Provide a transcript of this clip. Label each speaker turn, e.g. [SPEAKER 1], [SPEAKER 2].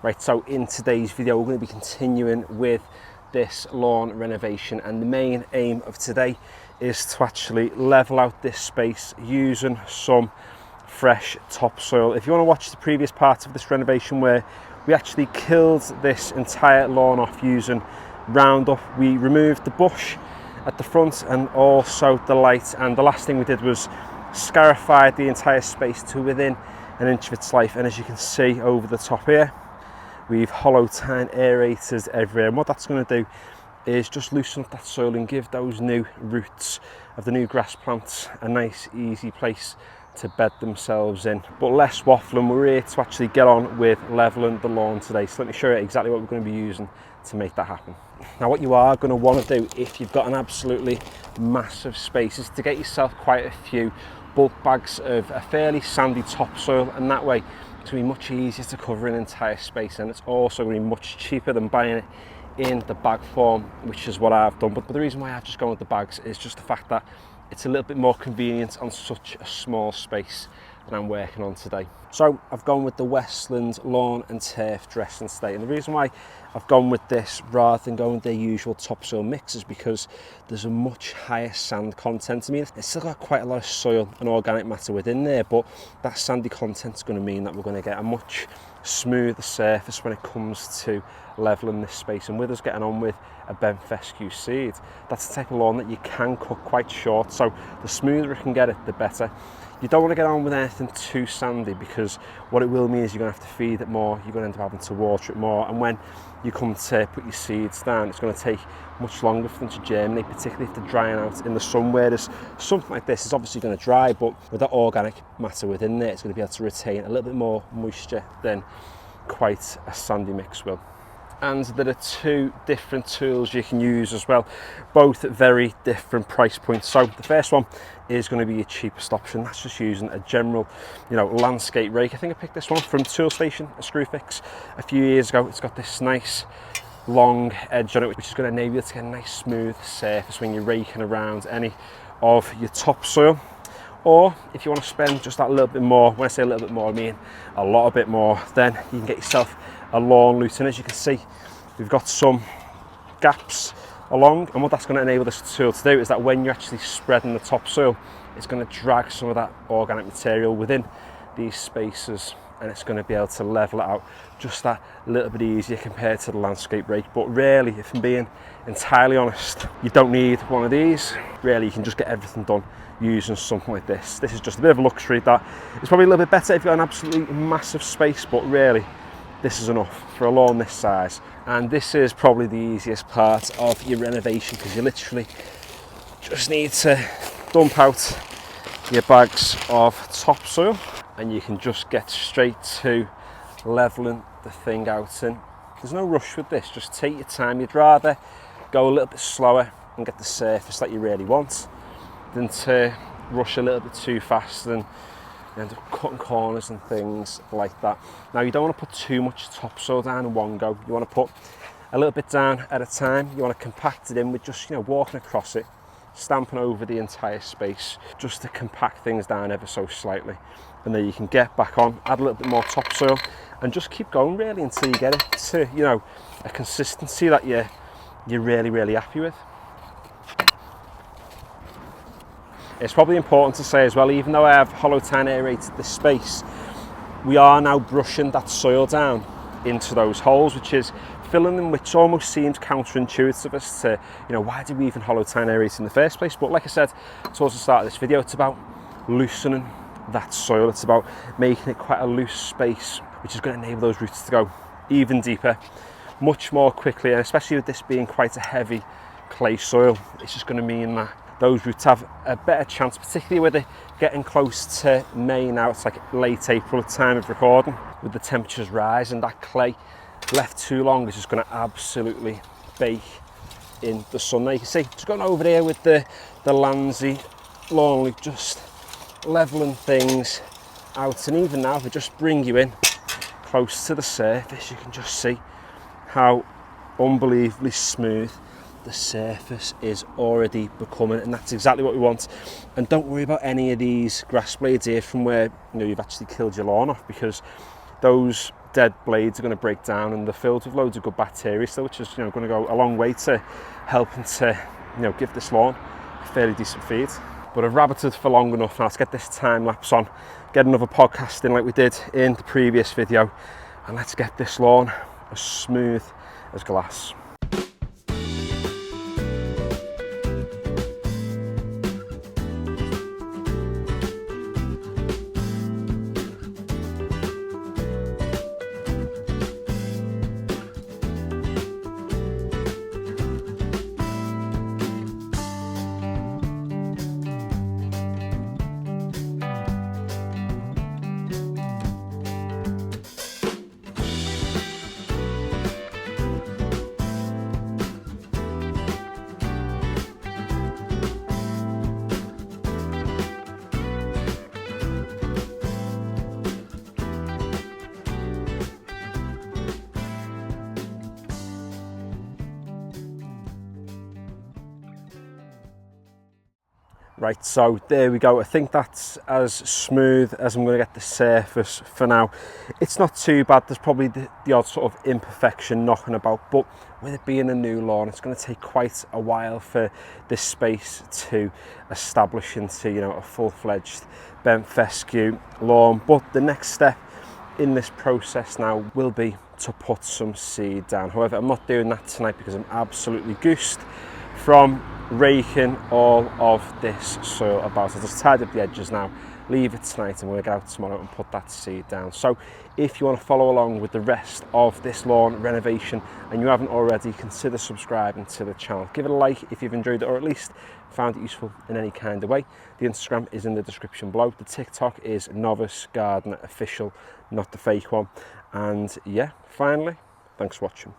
[SPEAKER 1] Right, so in today's video we're going to be continuing with this lawn renovation, and the main aim of today is to actually level out this space using some fresh topsoil. If you want to watch the previous part of this renovation where we actually killed this entire lawn off using Roundup, we removed the bush at the front and also the light, and the last thing we did was scarified the entire space to within an inch of its life. And as you can see over the top here, we've hollow tine aerators everywhere, and what that's going to do is just loosen up that soil and give those new roots of the new grass plants a nice easy place to bed themselves in. But less waffling, we're here to actually get on with levelling the lawn today, so let me show you exactly what we're going to be using to make that happen. Now what you are going to want to do if you've got an absolutely massive space is to get yourself quite a few bulk bags of a fairly sandy topsoil, and that way it's going to be much easier to cover an entire space, and it's also going to be much cheaper than buying it in the bag form, which is what I've done. But the reason why I've just gone with the bags is just the fact that it's a little bit more convenient on such a small space that I'm working on today. So I've gone with the Westland Lawn and Turf dressing today, and the reason why I've gone with this rather than going with their usual topsoil mix is because there's a much higher sand content. I mean, it's still got quite a lot of soil and organic matter within there, but that sandy content is going to mean that we're going to get a much smoother surface when it comes to levelling this space. And with us getting on with a Benfescue seed, that's the type of lawn that you can cut quite short, so the smoother you can get it, the better. You don't want to get on with anything too sandy, because what it will mean is you're going to have to feed it more, you're going to end up having to water it more, and when you come to put your seeds down, it's going to take much longer for them to germinate, particularly if they're drying out in the sun, whereas something like this is obviously going to dry, but with that organic matter within there, it's going to be able to retain a little bit more moisture than quite a sandy mix will. And there are two different tools you can use as well, both at very different price points. So the first one is going to be your cheapest option. That's just using a general, landscape rake. I think I picked this one up from Toolstation, a Screwfix, a few years ago. It's got this nice long edge on it, which is going to enable you to get a nice smooth surface when you're raking around any of your topsoil. Or if you want to spend just that little bit more, when I say a little bit more, I mean a lot bit more, then you can get yourself a lawn lute. And as you can see, we've got some gaps along, and what that's going to enable this tool to do is that when you're actually spreading the topsoil, it's going to drag some of that organic material within these spaces, and it's going to be able to level it out just that little bit easier compared to the landscape rake. But really, if I'm being entirely honest, you don't need one of these. Really, you can just get everything done using something like this. This is just a bit of a luxury that is probably a little bit better if you've got an absolutely massive space, but really this is enough for a lawn this size. And this is probably the easiest part of your renovation, because you literally just need to dump out your bags of topsoil and you can just get straight to leveling the thing out. And there's no rush with this, just take your time. You'd rather go a little bit slower and get the surface that you really want than to rush a little bit too fast and end up cutting corners and things like that. Now, you don't want to put too much topsoil down in one go. You want to put a little bit down at a time. You want to compact it in with just walking across it, stamping over the entire space, just to compact things down ever so slightly. And then you can get back on, add a little bit more topsoil, and just keep going really until you get it to a consistency that you're really happy with. It's probably important to say as well, even though I have hollow tine aerated this space, we are now brushing that soil down into those holes, which is filling them, which almost seems counterintuitive as to, why did we even hollow tine aerate in the first place? But like I said towards the start of this video, it's about loosening that soil. It's about making it quite a loose space, which is going to enable those roots to go even deeper, much more quickly. And especially with this being quite a heavy clay soil, it's just going to mean that those roots have a better chance, particularly with it getting close to May now. It's like late April at time of recording, with the temperatures rising. That clay left too long is just going to absolutely bake in the sun. Now you can see, just going over there with the Landsy lawn loop, just leveling things out. And even now, if I just bring you in close to the surface, you can just see how unbelievably smooth the surface is already becoming, and that's exactly what we want. And don't worry about any of these grass blades here from where you've actually killed your lawn off, because those dead blades are going to break down, and they're filled with loads of good bacteria still, which is, you know, going to go a long way to helping to, you know, give this lawn a fairly decent feed. But I've rabbited for long enough now. Let's get this time lapse on, get another podcast in like we did in the previous video, and let's get this lawn as smooth as glass. Right, so there we go. I think that's as smooth as I'm going to get the surface for now. It's not too bad. There's probably the odd sort of imperfection knocking about, but with it being a new lawn, it's going to take quite a while for this space to establish into, you know, a full-fledged bent fescue lawn. But the next step in this process now will be to put some seed down. However, I'm not doing that tonight because I'm absolutely goosed from raking all of this soil about. I'll just tidy up the edges now, leave it tonight, and we'll get out tomorrow and put that seed down. So if you want to follow along with the rest of this lawn renovation and you haven't already, consider subscribing to the channel. Give it a like if you've enjoyed it, or at least found it useful in any kind of way. The Instagram is in the description below. The TikTok is Novice Gardener Official, not the fake one. And yeah, finally, thanks for watching.